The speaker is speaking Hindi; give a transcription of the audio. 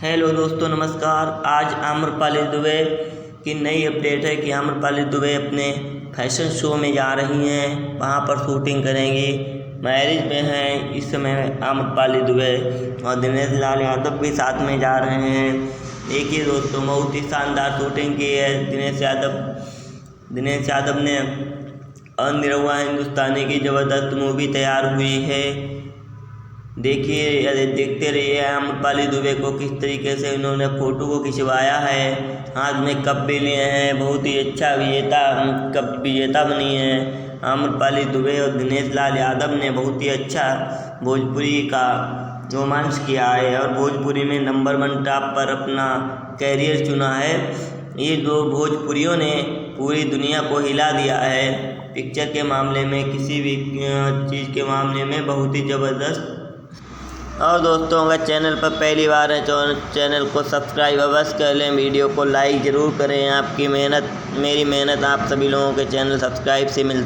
हेलो दोस्तों, नमस्कार। आज आम्रपाली दुबे की नई अपडेट है कि आम्रपाली दुबे अपने फैशन शो में जा रही हैं, वहां पर शूटिंग करेंगी। मैरिज में हैं इस समय आम्रपाली दुबे और दिनेश लाल यादव भी साथ में जा रहे हैं। देखिए दोस्तों, बहुत ही शानदार शूटिंग की है दिनेश यादव ने। और निरहुआ हिंदुस्तानी की ज़बरदस्त मूवी तैयार हुई है। देखिए, देखते रहिए आम्रपाली दुबे को किस तरीके से उन्होंने फ़ोटो को खिंचवाया है। हाथ में कप भी लिए हैं, बहुत ही अच्छा विजेता बनी है आम्रपाली दुबे। और दिनेश लाल यादव ने बहुत ही अच्छा भोजपुरी का रोमांस किया है और भोजपुरी में नंबर 1 टॉप पर अपना कैरियर चुना है। ये दो भोजपुरियों ने पूरी दुनिया को हिला दिया है पिक्चर के मामले में, किसी भी चीज़ के मामले में बहुत ही ज़बरदस्त। और दोस्तों, अगर चैनल पर पहली बार है तो चैनल को सब्सक्राइब अवश्य कर लें, वीडियो को लाइक ज़रूर करें। आपकी मेहनत मेरी मेहनत आप सभी लोगों के चैनल सब्सक्राइब से मिलती